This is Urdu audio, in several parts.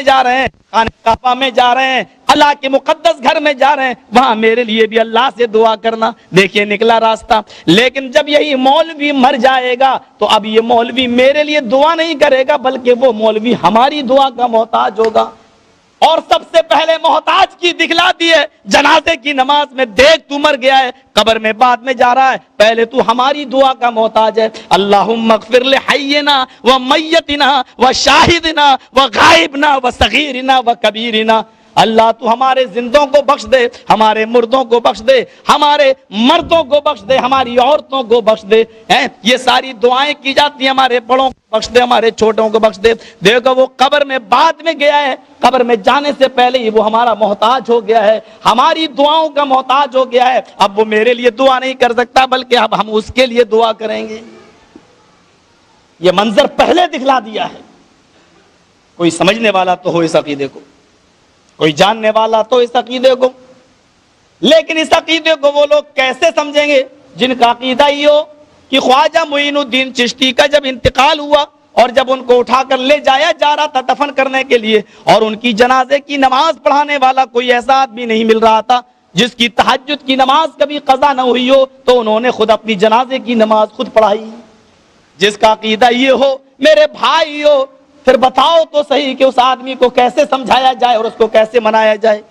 جا رہے ہیں، خانہ کعبہ میں جا رہے ہیں، اللہ کے مقدس گھر میں جا رہے ہیں، وہاں میرے لیے بھی اللہ سے دعا کرنا۔ دیکھیے نکلا راستہ۔ لیکن جب یہی مولوی مر جائے گا تو اب یہ مولوی میرے لیے دعا نہیں کرے گا، بلکہ وہ مولوی ہماری دعا کا محتاج ہوگا۔ اور سب سے پہلے محتاج کی دکھلا دی ہے جنازے کی نماز میں، دیکھ تو مر گیا ہے، قبر میں بعد میں جا رہا ہے، پہلے تو ہماری دعا کا محتاج ہے۔ اللہم اغفر لحینا و میتنا و شاہدنا و غائبنا و صغیرنا و کبیرنا۔ اللہ تو ہمارے زندوں کو بخش دے، ہمارے مردوں کو بخش دے، ہمارے مردوں کو بخش دے، ہماری عورتوں کو بخش دے۔ یہ ساری دعائیں کی جاتی ہیں، ہمارے بڑوں کو بخش دے، ہمارے چھوٹوں کو بخش دے۔ دیکھو وہ قبر میں بعد میں گیا ہے، قبر میں جانے سے پہلے ہی وہ ہمارا محتاج ہو گیا ہے، ہماری دعاؤں کا محتاج ہو گیا ہے۔ اب وہ میرے لیے دعا نہیں کر سکتا، بلکہ اب ہم اس کے لیے دعا کریں گے۔ یہ منظر پہلے دکھلا دیا ہے۔ کوئی سمجھنے والا تو ہو اس عقیدے کو، کوئی جاننے والا تو اس عقیدے کو۔ لیکن اس عقیدے کو وہ لوگ کیسے سمجھیں گے جن کا عقیدہ یہ ہو کہ خواجہ معین الدین چشتی کا جب انتقال ہوا اور جب ان کو اٹھا کر لے جایا جا رہا تھا دفن کرنے کے لیے، اور ان کی جنازے کی نماز پڑھانے والا کوئی ایسا آدمی نہیں مل رہا تھا جس کی تہجد کی نماز کبھی قضا نہ ہوئی ہو، تو انہوں نے خود اپنی جنازے کی نماز خود پڑھائی۔ جس کا عقیدہ یہ ہو میرے بھائی ہو، پھر بتاؤ تو صحیح کہ اس آدمی کو کیسے سمجھایا جائے اور اس کو کیسے منایا جائے۔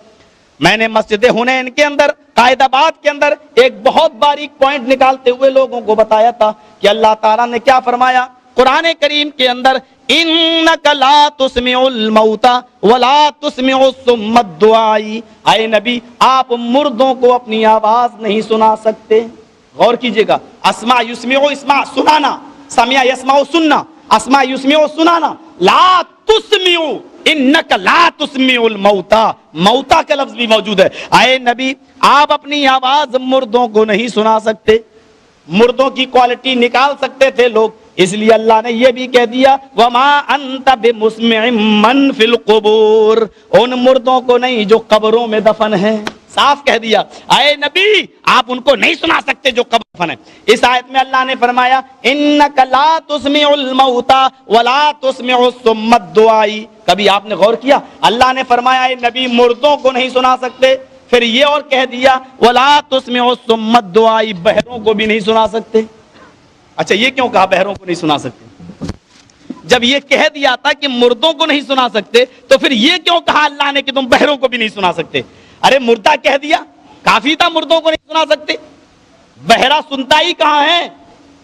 میں نے مسجد حنین کے اندر، قائد آباد کے اندر ایک بہت باریک پوائنٹ نکالتے ہوئے لوگوں کو بتایا تھا کہ اللہ تعالیٰ نے کیا فرمایا قرآن کریم کے اندر، اِنَّكَ لَا تُسْمِعُ الْمَوْتَى وَلَا تُسْمِعُ الصُّمَّ الدُّعَاءِ۔ اے نبی آپ مردوں کو اپنی آواز نہیں سنا سکتے۔ غور کیجئے گا، اسمع یسمع، اسمع سنانا، سمع یسمع سننا، اسمع یسمع سنانا، لا تسمع، انک لا تسمع الموتى، موتا کا لفظ بھی موجود ہے۔ اے نبی آپ اپنی آواز مردوں کو نہیں سنا سکتے۔ مردوں کی کوالٹی نکال سکتے تھے لوگ، اس لیے اللہ نے یہ بھی کہہ دیا وما انت بمسمع من فی القبور، ان مردوں کو نہیں جو قبروں میں دفن ہیں۔ صاف کہہ دیا اے نبی آپ ان کو نہیں سنا سکتے جو قبر دفن ہے۔ اس آیت میں اللہ نے فرمایا انک لا تسمع الموتى ولا تسمع الصم الدعاء۔ کبھی آپ نے غور کیا اللہ نے فرمایا اے نبی مردوں کو نہیں سنا سکتے، پھر یہ اور کہہ دیا ولا تسمع الصم الدعاء، بہروں کو بھی نہیں سنا سکتے۔ اچھا یہ کیوں کہا بہروں کو نہیں سنا سکتے؟ جب یہ کہہ دیا تھا کہ مردوں کو نہیں سنا سکتے تو پھر یہ کیوں کہا اللہ نے کہ تم بہروں کو بھی نہیں سنا سکتے؟ ارے مردہ کہہ دیا کافی تھا، مردوں کو نہیں سنا سکتے، بہرا سنتا ہی کہاں ہے؟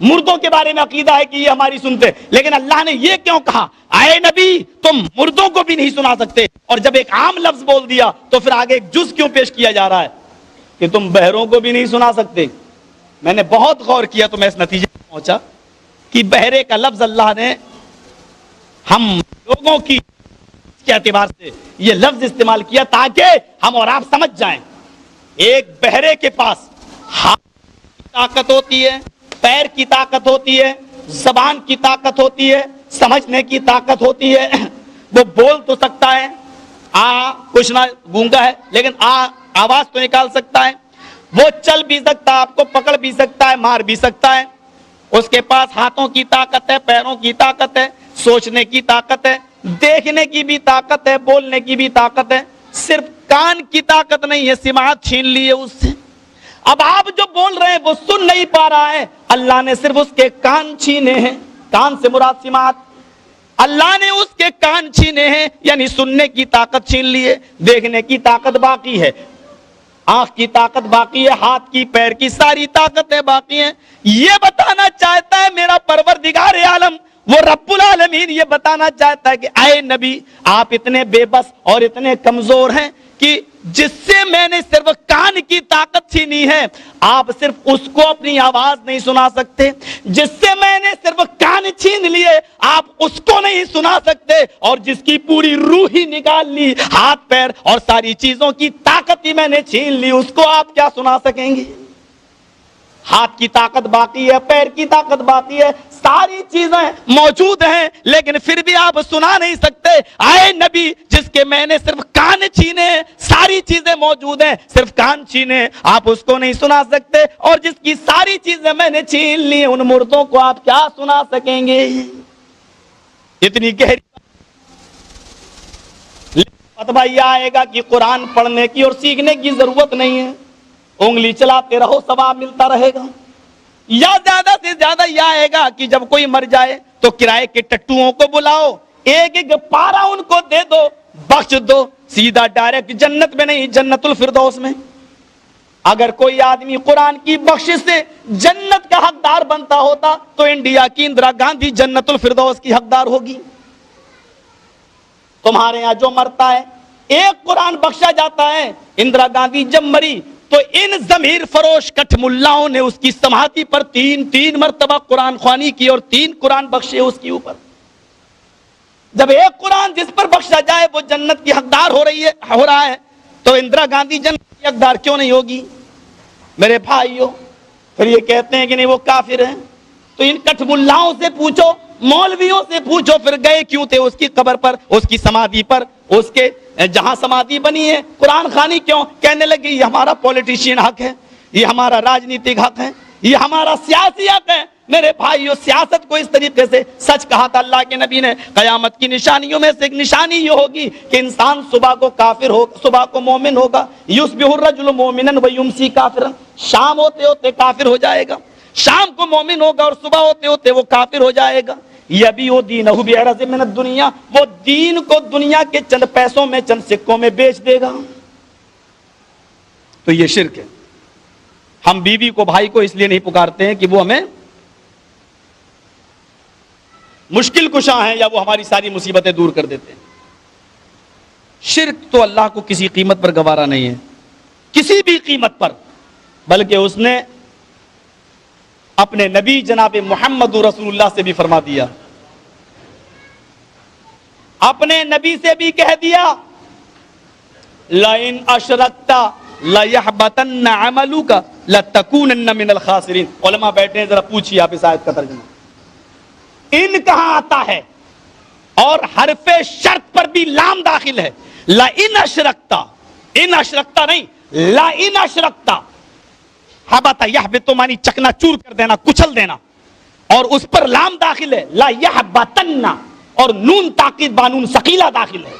مردوں کے بارے میں عقیدہ ہے کہ یہ ہماری سنتے، لیکن اللہ نے یہ کیوں کہا اے نبی تم مردوں کو بھی نہیں سنا سکتے؟ اور جب ایک عام لفظ بول دیا تو پھر آگے ایک جز کیوں پیش کیا جا رہا ہے کہ تم بہروں کو بھی نہیں سنا سکتے؟ میں نے بہت غور کیا تو میں اس نتیجے پر پہنچا کہ بہرے کا لفظ اللہ نے ہم لوگوں کی کے اعتبار سے یہ لفظ استعمال کیا تاکہ ہم اور آپ سمجھ جائیں۔ ایک بہرے کے پاس ہاتھ کی طاقت ہوتی ہے، پیر کی طاقت ہوتی ہے، زبان کی طاقت ہوتی ہے، سمجھنے کی طاقت ہوتی ہے، وہ بول تو سکتا ہے، کچھ نہ گونگا ہے لیکن آواز تو نکال سکتا ہے، وہ چل بھی سکتا ہے، آپ کو پکڑ بھی سکتا ہے، مار بھی سکتا ہے، اس کے پاس ہاتھوں کی طاقت ہے، پیروں کی طاقت ہے، سوچنے کی طاقت ہے، دیکھنے کی بھی طاقت ہے، بولنے کی بھی طاقت ہے، صرف کان کی طاقت نہیں ہے، سماعت چھین لی ہے اس سے۔ اب آپ جو بول رہے ہیں وہ سن نہیں پا رہا ہے، اللہ نے صرف اس کے کان چھینے ہیں، کان سے مراد سماعت، اللہ نے اس کے کان چھینے ہیں، یعنی سننے کی طاقت چھین لی ہے، دیکھنے کی طاقت باقی ہے، آنکھ کی طاقت باقی ہے، ہاتھ کی پیر کی ساری طاقتیں باقی ہیں۔ یہ بتانا چاہتا ہے میرا پروردگار عالم وہ رب العالمین یہ بتانا چاہتا ہے کہ اے نبی آپ اتنے بے بس اور اتنے کمزور ہیں کہ جس سے میں نے صرف کان کی طاقت چھینی ہے آپ صرف اس کو اپنی آواز نہیں سنا سکتے، جس سے میں نے صرف کان چھین لیے آپ اس کو نہیں سنا سکتے، اور جس کی پوری روح ہی نکال لی، ہاتھ پیر اور ساری چیزوں کی طاقت ہی میں نے چھین لی، اس کو آپ کیا سنا سکیں گے؟ ہاتھ کی طاقت باقی ہے، پیر کی طاقت باقی ہے، ساری چیزیں موجود ہیں لیکن پھر بھی آپ سنا نہیں سکتے۔ اے نبی جس کے میں نے صرف کان چھینے، ساری چیزیں موجود ہیں، صرف کان چھینے، آپ اس کو نہیں سنا سکتے، اور جس کی ساری چیزیں میں نے چھین لی ان مردوں کو آپ کیا سنا سکیں گے؟ اتنی گہری فتویٰ یہ آئے گا کہ قرآن پڑھنے کی اور سیکھنے کی ضرورت نہیں ہے، انگلی چلاتے رہو ثواب ملتا رہے گا۔ یا زیادہ سے زیادہ یہ آئے گا کہ جب کوئی مر جائے تو کرائے کے ٹٹوؤں کو بلاؤ، ایک ایک پارا ان کو دے دو، بخش دو، سیدھا ڈائریکٹ جنت میں نہیں جنت الفردوس میں۔ اگر کوئی آدمی قرآن کی بخشش سے جنت کا حقدار بنتا ہوتا تو انڈیا کی اندرا گاندھی جنت الفردوس کی حقدار ہوگی۔ تمہارے یہاں جو مرتا ہے ایک قرآن بخشا جاتا ہے، اندرا گاندھی جب مری تو ان ضمیر فروش کٹھ ملاؤں نے اس کی سماعتی پر تین مرتبہ قرآن خوانی کی اور 3 قرآن بخشے اس کے اوپر۔ جب ایک قرآن جس پر بخشا جائے وہ جنت کی حقدار ہو رہا ہے تو اندرا گاندھی جنت کی حقدار کیوں نہیں ہوگی؟ میرے بھائیوں، پھر یہ کہتے ہیں کہ نہیں وہ کافر ہیں، تو ان کٹھ ملاؤں سے پوچھو، مولویوں سے پوچھو پھر گئے کیوں تھے اس کی قبر پر، اس کی سمادھی پر، اس کے جہاں سمادھی بنی ہے قرآن خوانی کیوں؟ کہنے لگے یہ ہمارا پولیٹیشین حق ہے، یہ ہمارا راجنیتک حق ہے، یہ ہمارا سیاسی حق ہے۔ میرے بھائیو، سیاست کو اس طریقے سے سچ کہا تھا اللہ کے نبی نے، قیامت کی نشانیوں میں سے ایک نشانی یہ ہوگی کہ انسان صبح کو کافر ہو، صبح کو مومن ہوگا، یصبح الرجل مومنا ویمسی کافرا، شام ہوتے ہوتے کافر ہو جائے گا، شام کو مومن ہوگا اور صبح ہوتے ہوتے وہ کافر ہو جائے گا۔ یبیع دینہ بعرض من الدنیا، وہ دین کو دنیا کے چند پیسوں میں، چند سکوں میں بیچ دے گا۔ تو یہ شرک ہے۔ ہم بیوی کو، بھائی کو اس لیے نہیں پکارتے ہیں کہ وہ ہمیں مشکل کشا ہیں یا وہ ہماری ساری مصیبتیں دور کر دیتے ہیں۔ شرک تو اللہ کو کسی قیمت پر گوارا نہیں ہے، کسی بھی قیمت پر، بلکہ اس نے اپنے نبی جناب محمد رسول اللہ سے بھی فرما دیا، اپنے نبی سے بھی کہہ دیا لَإِنْ أَشْرَكْتَ لَيَحْبَطَنَّ عَمَلُكَ لَتَكُونَنَّ مِنَ الْخَاسِرِينَ۔ علماء بیٹھے ہیں، ذرا پوچھیے آپ اس آیت کا ترجمہ۔ ان کہاں آتا ہے اور حرف شرط پر بھی لام داخل ہے، لَإِنْ أَشْرَكْتَ، ان اشرکتا نہیں، لَإِنْ أَشْرَكْتَ، حبط یحبط مانی چکنا چور کر دینا، کچل دینا، اور اس پر لام داخل ہے لَيَحْبَطَنَّ، اور نون تاکید بانون ثقیلہ داخل ہے،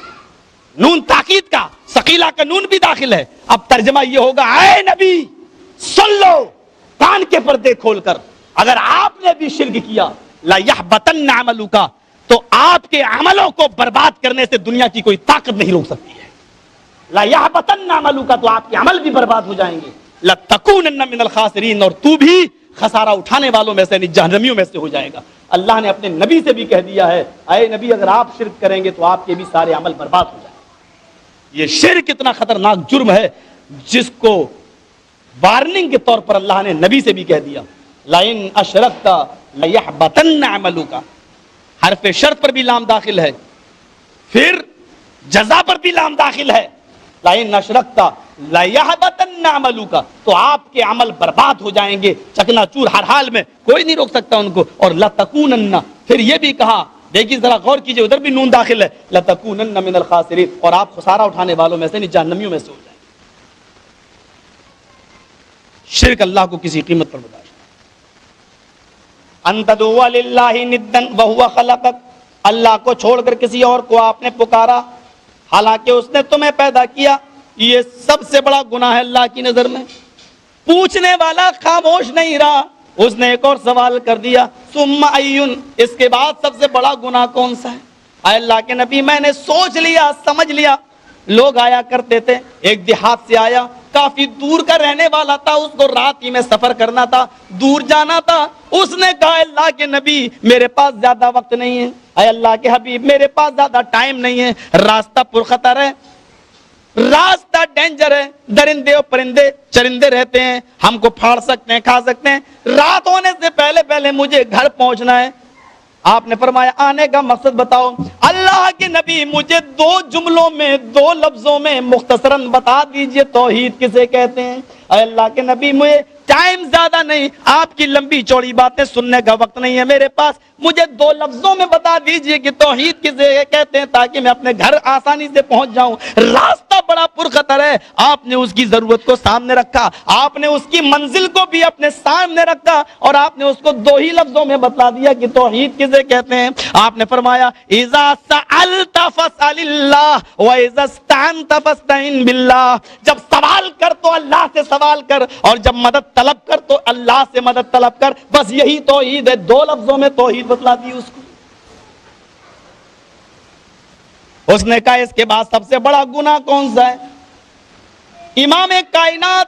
نون تاکید کا ثقیلہ کا نون بھی داخل ہے۔ اب ترجمہ یہ ہوگا، اے نبی سن لو کان کے پردے کھول کر، اگر آپ نے بھی شرک کیا لَيَحْبَطَنَّ عَمَلُكَ، تو آپ کے عملوں کو برباد کرنے سے دنیا کی کوئی طاقت نہیں روک سکتی ہے۔ لَيَحْبَطَنَّ عَمَلُكَ، تو آپ کے عمل بھی برباد ہو جائیں گے، لَتَكُونَنَّ مِنَ الْخَاسِرِينَ، اور تو بھی خسارہ اٹھانے والوں میں سے، جہنمیوں میں سے ہو جائے گا۔ اللہ نے اپنے نبی سے بھی کہہ دیا ہے، اے نبی اگر آپ شرک کریں گے تو آپ کے بھی سارے عمل برباد ہو جائیں گے۔ یہ شرک اتنا خطرناک جرم ہے جس کو وارننگ کے طور پر اللہ نے نبی سے بھی کہہ دیا، لَإِنْ أَشْرَكْتَ لَيَحْبَطَنَّ عَمَلُكَ، حرف شرط پر بھی لام داخل ہے، پھر جزا پر بھی لام داخل ہے، لَإِنْ أَشْرَكْتَ لَيَحْبَطَنَّ عَمَلُكَ، تو آپ کے عمل برباد ہو جائیں گے، چکنا چور ہر حال میں، کوئی نہیں روک سکتا ان کو، اور لَتَكُونَنَّ، پھر یہ بھی کہا، دیکھیے ذرا غور کیجئے، ادھر بھی نون داخل ہے، لَتَكُونَنَّ مِنَ الْخَاسِرِينَ، اور آپ خسارہ اٹھانے والوں میں سے، جہنمیوں میں سے ہو جائیں۔ شرک اللہ کو کسی قیمت پر برداشت، ان تدعوا للہ ندا وہو خلقک، اللہ کو چھوڑ کر کسی اور کو آپ نے پکارا حالانکہ اس نے تمہیں پیدا کیا، یہ سب سے بڑا گناہ ہے اللہ کی نظر میں۔ پوچھنے والا خاموش نہیں رہا، اس نے ایک اور سوال کر دیا، ثم ایون، اس کے بعد سب سے بڑا گناہ کون سا ہے؟ اے اللہ کے نبی، میں نے سوچ لیا، سمجھ لیا، لوگ آیا کرتے تھے، ایک دیہات سے آیا، کافی دور کا رہنے والا تھا، اس کو رات ہی میں سفر کرنا تھا، دور جانا تھا، اس نے کہا اللہ کے نبی میرے پاس زیادہ وقت نہیں ہے، اے اللہ کے حبیب میرے پاس زیادہ ٹائم نہیں ہے، راستہ پرخطر ہے، راستہ ڈینجر ہے، درندے اور پرندے چرندے رہتے ہیں، ہم کو پھاڑ سکتے ہیں، کھا سکتے ہیں، رات ہونے سے پہلے پہلے مجھے گھر پہنچنا ہے۔ آپ نے فرمایا آنے کا مقصد بتاؤ۔ اللہ کے نبی مجھے 2 جملوں میں 2 لفظوں میں مختصراً بتا دیجئے توحید کسے کہتے ہیں۔ اے اللہ کے نبی مجھے ٹائم زیادہ نہیں، آپ کی لمبی چوڑی باتیں سننے کا وقت نہیں ہے میرے پاس، مجھے 2 لفظوں میں بتا دیجئے کہ توحید کسے کہتے ہیں تاکہ میں اپنے گھر آسانی سے پہنچ جاؤں۔ راستہ بڑا پرخطر ہے، آپ نے اس کی ضرورت کو سامنے رکھا، آپ نے اس کی منزل کو بھی اپنے سامنے رکھا، اور آپ نے اس کو 2 ہی لفظوں میں بتا دیا کہ توحید کسے کہتے ہیں۔ آپ نے فرمایا اذا سألت فاسأل اللہ واذا استعنت فاستعن باللہ، جب سوال کر تو اللہ سے سوال کر، اور جب مدد طلب کر تو اللہ سے مدد طلب کر، بس یہی توحید ہے۔ 2 لفظوں میں توحید بتلا دی اس کو۔ اس نے کہا اس کے بعد سب سے بڑا گناہ کون سا ہے؟ امام کائنات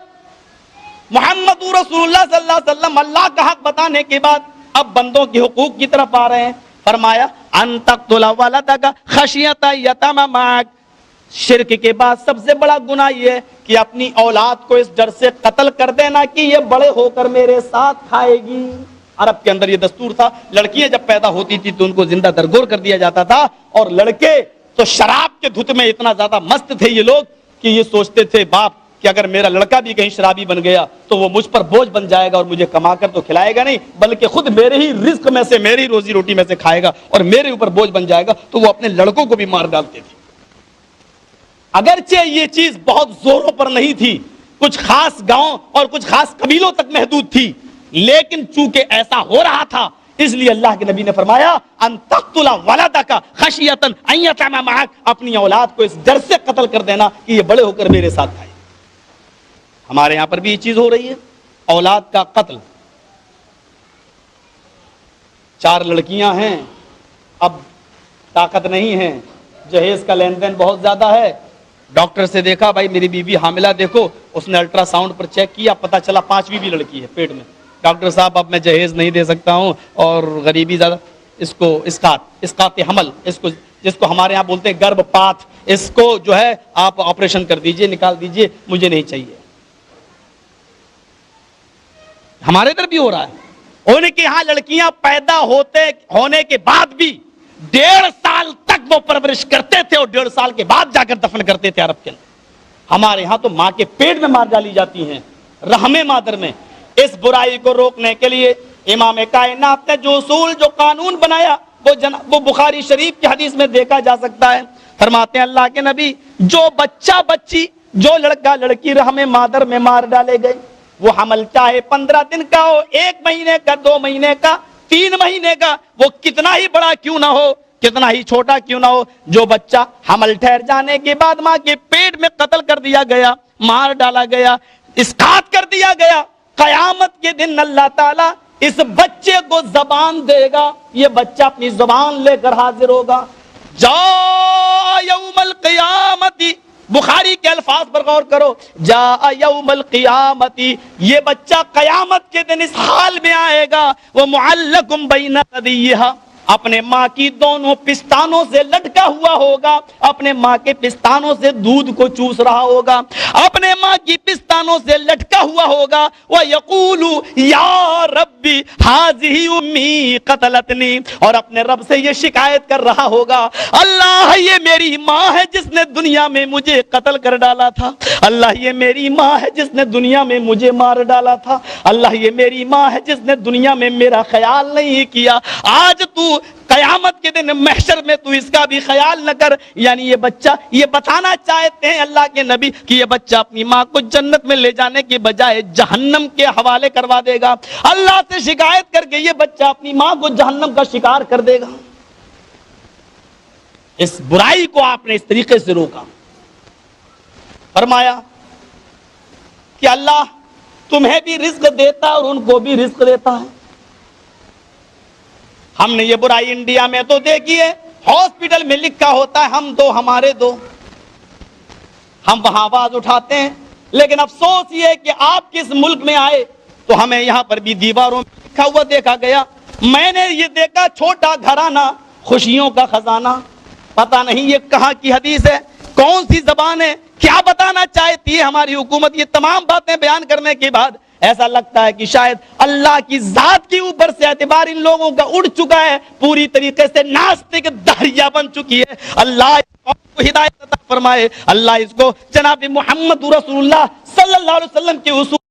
محمد رسول اللہ صلی اللہ علیہ وسلم اللہ کا حق بتانے کے بعد اب بندوں کے حقوق کی طرف آ رہے ہیں۔ فرمایا ان تقتل ولدک خشیۃ یتیم معک، شرک کے بعد سب سے بڑا گناہ یہ ہے کہ اپنی اولاد کو اس ڈر سے قتل کر دینا کہ یہ بڑے ہو کر میرے ساتھ کھائے گی۔ عرب کے اندر یہ دستور تھا، لڑکیاں جب پیدا ہوتی تھی تو ان کو زندہ درگور کر دیا جاتا تھا، اور لڑکے تو شراب کے دھت میں اتنا زیادہ مست تھے یہ لوگ کہ یہ سوچتے تھے باپ کہ اگر میرا لڑکا بھی کہیں شرابی بن گیا تو وہ مجھ پر بوجھ بن جائے گا، اور مجھے کما کر تو کھلائے گا نہیں بلکہ خود میرے ہی رزق میں سے، میری روزی روٹی میں سے کھائے گا اور میرے اوپر بوجھ بن جائے گا، تو وہ اپنے لڑکوں کو بھی مار ڈالتے تھے۔ اگرچہ یہ چیز بہت زوروں پر نہیں تھی، کچھ خاص گاؤں اور کچھ خاص قبیلوں تک محدود تھی، لیکن چونکہ ایسا ہو رہا تھا اس لیے اللہ کے نبی نے فرمایا ان تقتل ولدک خشیۃ ان یطعم معک، اپنی اولاد کو اس ڈر سے قتل کر دینا کہ یہ بڑے ہو کر میرے ساتھ کھائے۔ ہمارے یہاں پر بھی یہ چیز ہو رہی ہے، اولاد کا قتل۔ 4 لڑکیاں ہیں، اب طاقت نہیں ہے، جہیز کا لین دین بہت زیادہ ہے، ڈاکٹر سے دیکھا بھائی میری بیوی حاملہ دیکھو، اس نے الٹرا ساؤنڈ پر چیک کیا، پتہ چلا 5ویں بھی لڑکی ہے پیٹ میں۔ ڈاکٹر صاحب اب میں جہیز نہیں دے سکتا ہوں اور غریبی زیادہ، اس کو اسقاط حمل، جس کو ہمارے یہاں بولتے ہیں گربھ پات، اس کو جو ہے آپ آپریشن کر دیجئے، نکال دیجئے، مجھے نہیں چاہیے۔ ہمارے ادھر بھی ہو رہا ہے، ان کے یہاں لڑکیاں پیدا ہونے کے بعد بھی 1.5 سال تک وہ پرورش کرتے تھے اور 1.5 سال کے بعد جا کر دفن کرتے تھے عرب کے اندر۔ ہمارے یہاں تو ماں کے پیٹ میں مار ڈالی جاتی ہیں، رحم مادر میں۔ اس برائی کو روکنے کے لیے امام کائنات نے جو اصول، جو قانون بنایا وہ بخاری شریف کی حدیث میں دیکھا جا سکتا ہے۔ فرماتے ہیں اللہ کے نبی جو بچہ بچی، جو لڑکا لڑکی رحم مادر میں مار ڈالے گئے، وہ حمل چاہے 15 دن کا ہو، 1 مہینے کا، 2 مہینے کا، 3 مہینے کا، وہ کتنا ہی بڑا کیوں نہ ہو، کتنا ہی چھوٹا کیوں نہ ہو، جو بچہ حمل ٹھہر جانے کے بعد ماں کے پیٹ میں قتل کر دیا گیا، مار ڈالا گیا، اسقاط کر دیا گیا، قیامت کے دن اللہ تعالیٰ اس بچے کو زبان دے گا، یہ بچہ اپنی زبان لے کر حاضر ہوگا۔ جاء یوم القیامت، بخاری کے الفاظ پر غور کرو، جاء یوم القیامت، یہ بچہ قیامت کے دن اس حال میں آئے گا، وہ معلق بین ثدیہا، اپنے ماں کی دونوں پستانوں سے لٹکا ہوا ہوگا، اپنے ماں کے پستانوں سے دودھ کو چوس رہا ہوگا، اپنے ماں کی پستانوں سے لٹکا ہوا ہوگا، وَيَقُولُ يَا رَبِّ هَذِهِ أُمِّي قَتَلَتْنِي، اور اپنے رب سے یہ شکایت کر رہا ہوگا، اللہ یہ میری ماں ہے جس نے دنیا میں مجھے قتل کر ڈالا تھا، اللہ یہ میری ماں ہے جس نے دنیا میں مجھے مار ڈالا تھا، اللہ یہ میری ماں ہے جس نے دنیا میں میرا خیال نہیں کیا، آج تو قیامت کے دن محشر میں تو اس کا بھی خیال نہ کر۔ یعنی یہ بچہ یہ بتانا چاہتے ہیں اللہ کے نبی کہ یہ بچہ اپنی ماں کو جنت میں لے جانے کے بجائے جہنم کے حوالے کروا دے گا، اللہ سے شکایت کر کے یہ بچہ اپنی ماں کو جہنم کا شکار کر دے گا۔ اس برائی کو آپ نے اس طریقے سے روکا، فرمایا کہ اللہ تمہیں بھی رزق دیتا اور ان کو بھی رزق دیتا ہے۔ ہم نے یہ برائی انڈیا میں تو دیکھی ہے، ہاسپٹل میں لکھا ہوتا ہے ہم دو ہمارے دو، ہم وہاں آواز اٹھاتے ہیں، لیکن افسوس یہ ہے کہ آپ کس ملک میں آئے تو ہمیں یہاں پر بھی دیواروں میں لکھا ہوا دیکھا گیا۔ میں نے یہ دیکھا چھوٹا گھرانہ خوشیوں کا خزانہ، پتہ نہیں یہ کہاں کی حدیث ہے، کون سی زبان ہے، کیا بتانا چاہتی ہے ہماری حکومت۔ یہ تمام باتیں بیان کرنے کے بعد ایسا لگتا ہے کہ شاید اللہ کی ذات کے اوپر سے اعتبار ان لوگوں کا اڑ چکا ہے، پوری طریقے سے ناستک دہریہ بن چکی ہے۔ اللہ اس کو ہدایت عطا فرمائے، اللہ اس کو جناب محمد رسول اللہ صلی اللہ علیہ وسلم کے اصول